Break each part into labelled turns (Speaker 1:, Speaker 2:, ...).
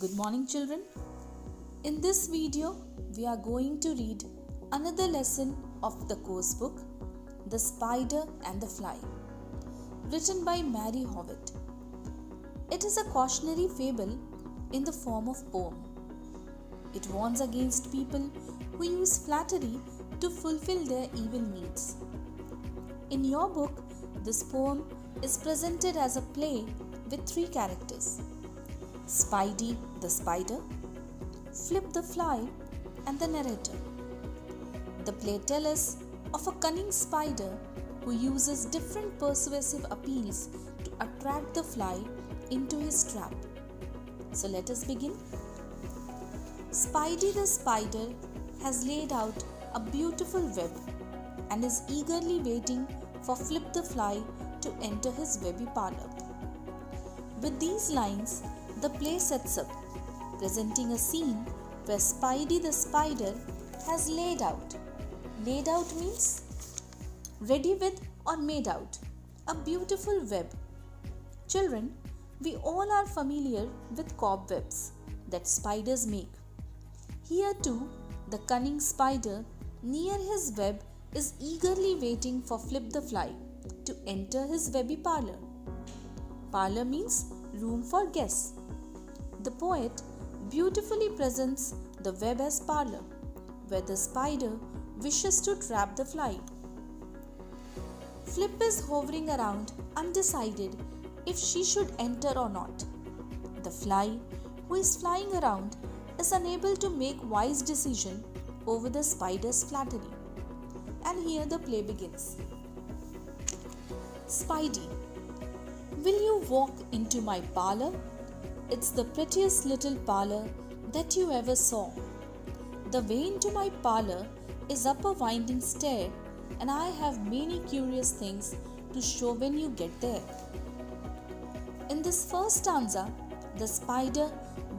Speaker 1: Good morning, children. In this video, we are going to read another lesson of the course book, The Spider and the Fly, written by Mary Howitt. It is a cautionary fable in the form of poem. It warns against people who use flattery to fulfill their evil needs. In your book, this poem is presented as a play with three characters: Spidey the spider, Flip the fly, and the narrator. The play tells us of a cunning spider who uses different persuasive appeals to attract the fly into his trap. So let us begin. Spidey the spider has laid out a beautiful web and is eagerly waiting for Flip the fly to enter his webby parlor. With these lines, the play sets up, presenting a scene where Spidey the spider has laid out. Laid out means ready with or made out a beautiful web. Children, we all are familiar with cobwebs that spiders make. Here too, the cunning spider near his web is eagerly waiting for Flip the fly to enter his webby parlor. Parlor means room for guests. The poet beautifully presents the web as parlor, where the spider wishes to trap the fly. Flip is hovering around, undecided if she should enter or not. The fly, who is flying around, is unable to make wise decision over the spider's flattery. And here the play begins. Spidey, will you walk into my parlor? It's the prettiest little parlor that you ever saw. The way into my parlor is up a winding stair, and I have many curious things to show when you get there. In this first stanza, the spider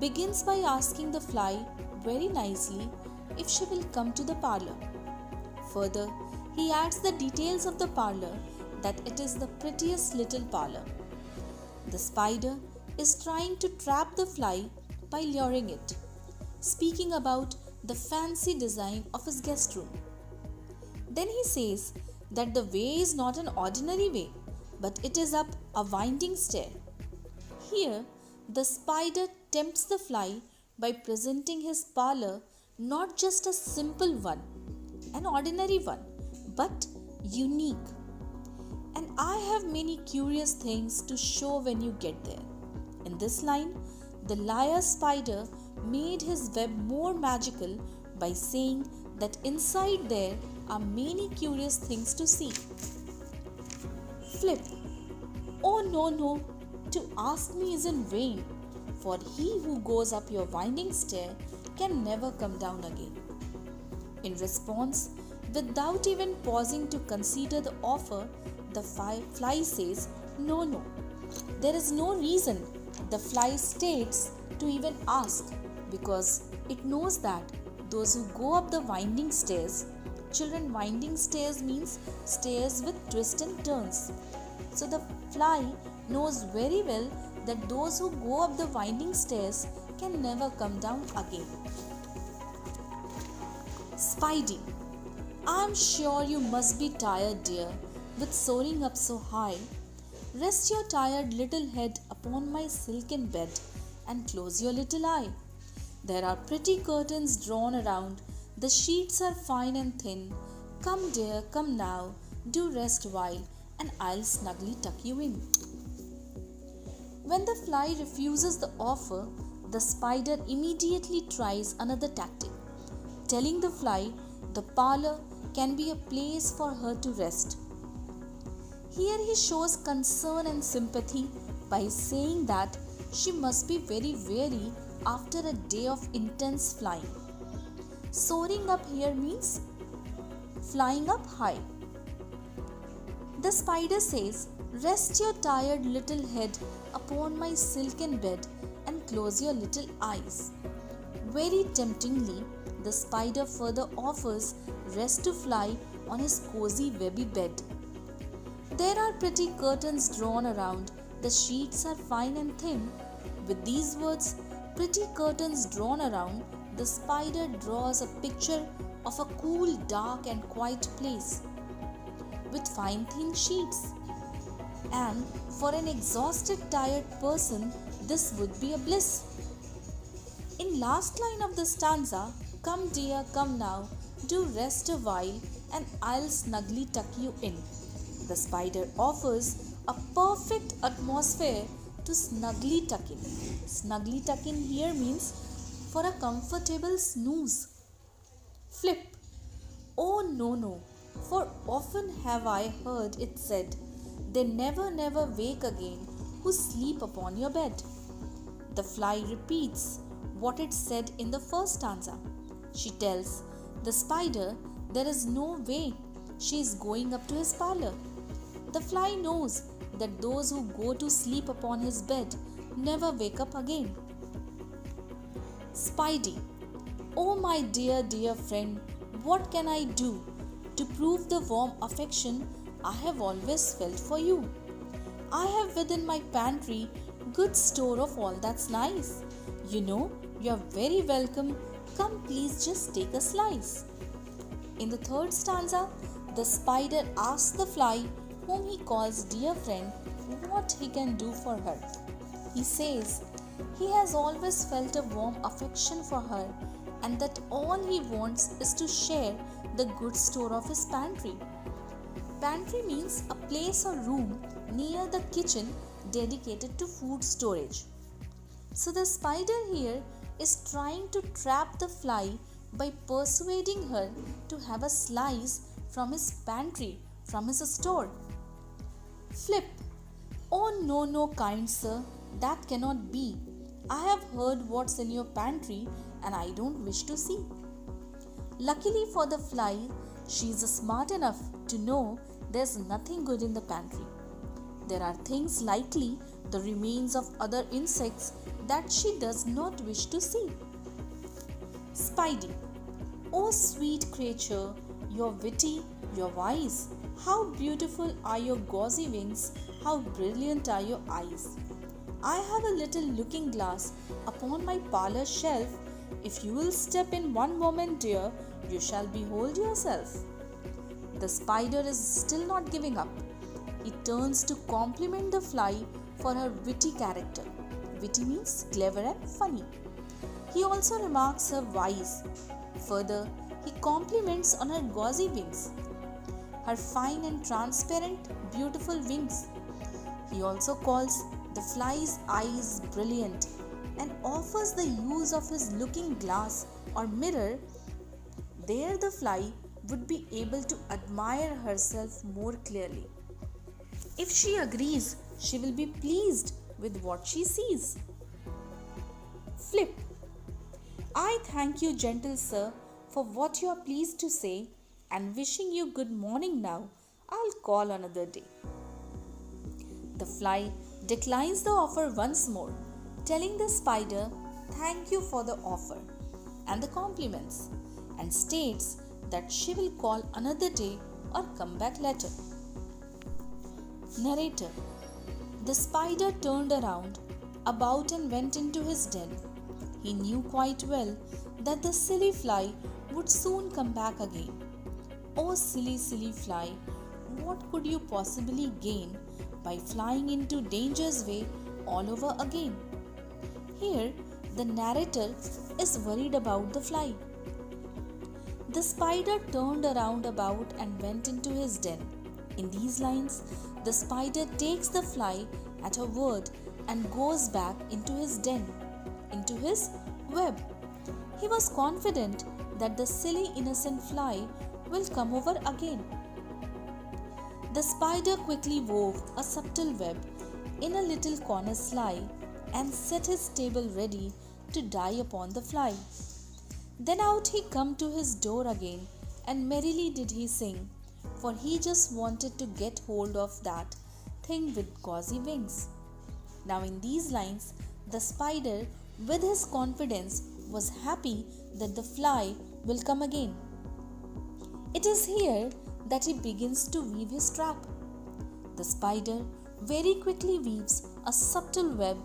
Speaker 1: begins by asking the fly very nicely if she will come to the parlor. Further, he adds the details of the parlor, that it is the prettiest little parlor. The spider is trying to trap the fly by luring it, speaking about the fancy design of his guest room. Then he says that the way is not an ordinary way, but it is up a winding stair. Here, the spider tempts the fly by presenting his parlor not just a simple one, an ordinary one, but unique. And I have many curious things to show when you get there. In this line, the liar spider made his web more magical by saying that inside there are many curious things to see. Flip, oh no, to ask me is in vain, for he who goes up your winding stair can never come down again. In response, without even pausing to consider the offer, the fly says, No, there is no reason, the fly states, to even ask, because it knows that those who go up the winding stairs, children, winding stairs means stairs with twists and turns. So the fly knows very well that those who go up the winding stairs can never come down again. Spidey, I am sure you must be tired, dear, with soaring up so high. Rest your tired little head upon my silken bed and close your little eye. There are pretty curtains drawn around, the sheets are fine and thin. Come, dear, come now, do rest while, and I'll snugly tuck you in. When the fly refuses the offer, the spider immediately tries another tactic, telling the fly the parlor can be a place for her to rest. Here he shows concern and sympathy by saying that she must be very weary after a day of intense flying. Soaring up here means flying up high. The spider says, Rest your tired little head upon my silken bed and close your little eyes. Very temptingly, the spider further offers rest to fly on his cozy webby bed. There are pretty curtains drawn around, the sheets are fine and thin. With these words, pretty curtains drawn around, the spider draws a picture of a cool, dark, and quiet place with fine thin sheets. And for an exhausted, tired person, this would be a bliss. In last line of the stanza, "Come dear, come now, do rest a while, and I'll snugly tuck you in." The spider offers a perfect atmosphere to snugly tuck in. Snugly tuck in here means for a comfortable snooze. Flip. Oh no, for often have I heard it said, "They never wake again who sleep upon your bed." The fly repeats what it said in the first stanza. She tells the spider there is no way she is going up to his parlor. The fly knows that those who go to sleep upon his bed never wake up again. Spidey. Oh my dear friend, what can I do to prove the warm affection I have always felt for you? I have within my pantry good store of all that's nice. You know, you're very welcome. Come please just take a slice. In the third stanza, the spider asks the fly, whom he calls dear friend, what he can do for her. He says he has always felt a warm affection for her and that all he wants is to share the good store of his pantry. Pantry means a place or room near the kitchen dedicated to food storage. So the spider here is trying to trap the fly by persuading her to have a slice from his pantry, from his store. Flip. Oh no, kind sir, that cannot be. I have heard what's in your pantry and I don't wish to see. Luckily for the fly, she is smart enough to know there's nothing good in the pantry. There are things likely the remains of other insects that she does not wish to see. Spidey. Oh sweet creature, you're witty, you're wise. How beautiful are your gauzy wings, how brilliant are your eyes. I have a little looking glass upon my parlor shelf. If you will step in one moment, dear, you shall behold yourself. The spider is still not giving up. He turns to compliment the fly for her witty character. Witty means clever and funny. He also remarks her wise. Further, he compliments on her gauzy wings, her fine and transparent, beautiful wings. He also calls the fly's eyes brilliant and offers the use of his looking glass or mirror. There the fly would be able to admire herself more clearly. If she agrees, she will be pleased with what she sees. Flip. I thank you, gentle sir, for what you are pleased to say, and wishing you good morning now. I'll call another day. The fly declines the offer once more, telling the spider thank you for the offer and the compliments, and states that she will call another day or come back later. Narrator. The spider turned around about and went into his den. He knew quite well that the silly fly would soon come back again. Oh silly fly, what could you possibly gain by flying into danger's way all over again? Here, the narrator is worried about the fly. The spider turned around about and went into his den. In these lines, the spider takes the fly at her word and goes back into his den, into his web. He was confident that the silly innocent fly will come over again. The spider quickly wove a subtle web in a little corner sly and set his table ready to die upon the fly. Then out he come to his door again, and merrily did he sing, for he just wanted to get hold of that thing with gauzy wings. Now in these lines, the spider with his confidence was happy that the fly will come again. It is here that he begins to weave his trap. The spider very quickly weaves a subtle web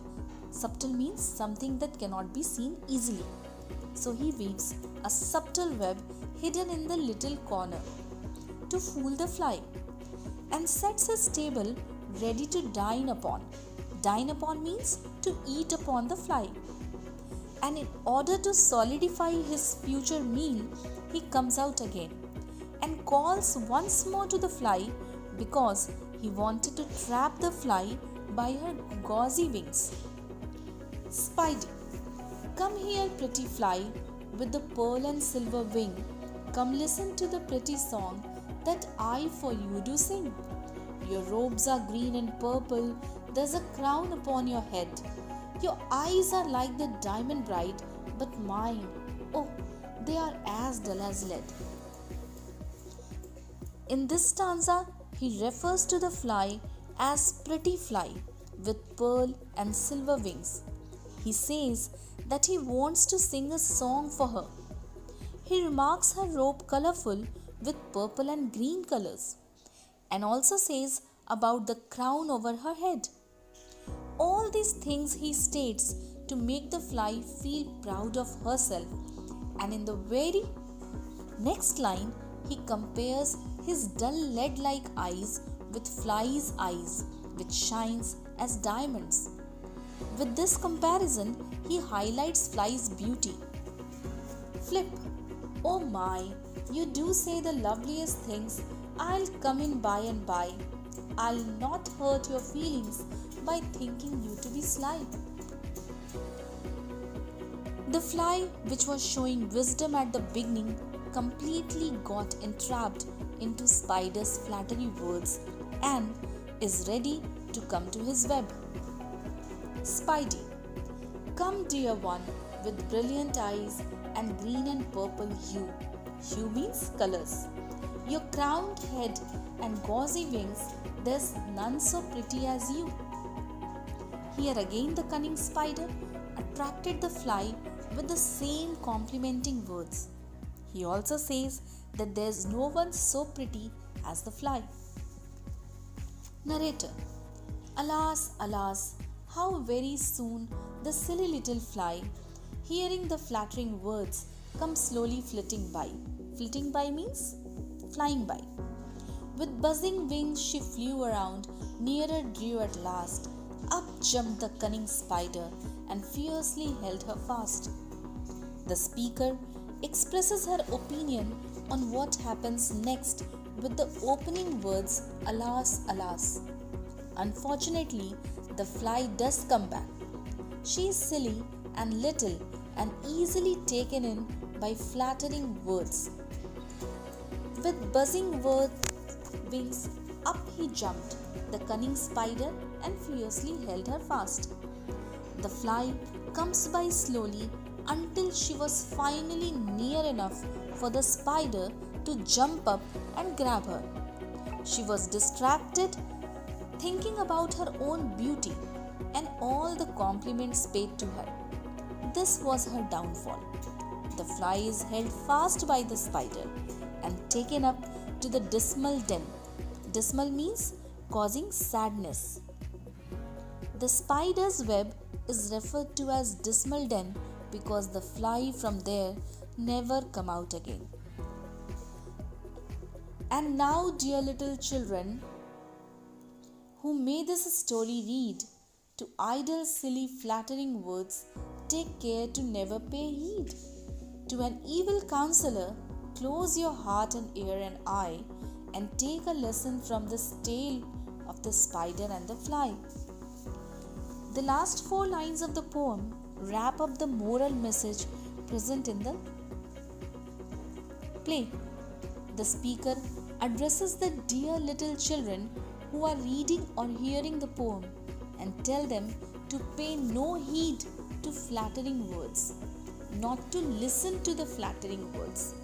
Speaker 1: Subtle means something that cannot be seen easily. So he weaves a subtle web hidden in the little corner to fool the fly, and sets his table ready to dine upon. Dine upon means to eat upon the fly. And in order to solidify his future meal, he comes out again and calls once more to the fly because he wanted to trap the fly by her gauzy wings. Spidey, come here, pretty fly, with the pearl and silver wing. Come listen to the pretty song that I for you do sing. Your robes are green and purple, there's a crown upon your head. Your eyes are like the diamond bright, but mine, oh, they are as dull as lead. In this stanza, he refers to the fly as pretty fly with pearl and silver wings. He says that he wants to sing a song for her. He remarks her robe colorful with purple and green colors, and also says about the crown over her head. All these things he states to make the fly feel proud of herself, and in the very next line he compares his dull lead-like eyes with fly's eyes, which shines as diamonds. With this comparison, he highlights fly's beauty. Flip, oh my, you do say the loveliest things. I'll come in by and by. I'll not hurt your feelings by thinking you to be sly. The fly, which was showing wisdom at the beginning, completely got entrapped into Spider's flattery words and is ready to come to his web. Spidey, come dear one, with brilliant eyes and green and purple hue. Hue means colors. Your crowned head and gauzy wings, there's none so pretty as you. Here again the cunning spider attracted the fly with the same complimenting words. He also says that there's no one so pretty as the fly. Narrator, alas, alas, how very soon the silly little fly, hearing the flattering words, comes slowly flitting by. Flitting by means flying by. With buzzing wings she flew around, nearer drew at last. Up jumped the cunning spider and fiercely held her fast. The speaker expresses her opinion on what happens next with the opening words, alas, alas. Unfortunately, the fly does come back. She is silly and little and easily taken in by flattering words. With buzzing wings, up he jumped, the cunning spider, and fiercely held her fast. The fly comes by slowly until she was finally near enough for the spider to jump up and grab her. She was distracted, thinking about her own beauty and all the compliments paid to her. This was her downfall. The fly is held fast by the spider and taken up to the dismal den. Dismal means causing sadness. The spider's web is referred to as dismal den because the fly from there never come out again. And now, dear little children, who may this story read, to idle, silly, flattering words, take care to never pay heed. To an evil counselor, close your heart and ear and eye, and take a lesson from this tale of the spider and the fly. The last 4 lines of the poem wrap up the moral message present in the play. The speaker addresses the dear little children who are reading or hearing the poem and tell them to pay no heed to flattering words, not to listen to the flattering words.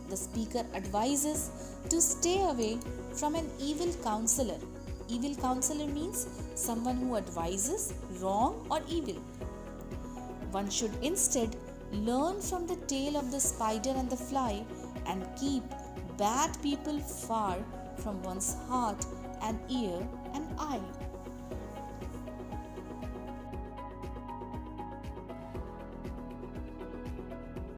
Speaker 1: The speaker advises to stay away from an evil counselor. Evil counselor means someone who advises wrong or evil. One should instead learn from the tale of the spider and the fly and keep bad people far from one's heart and ear and eye.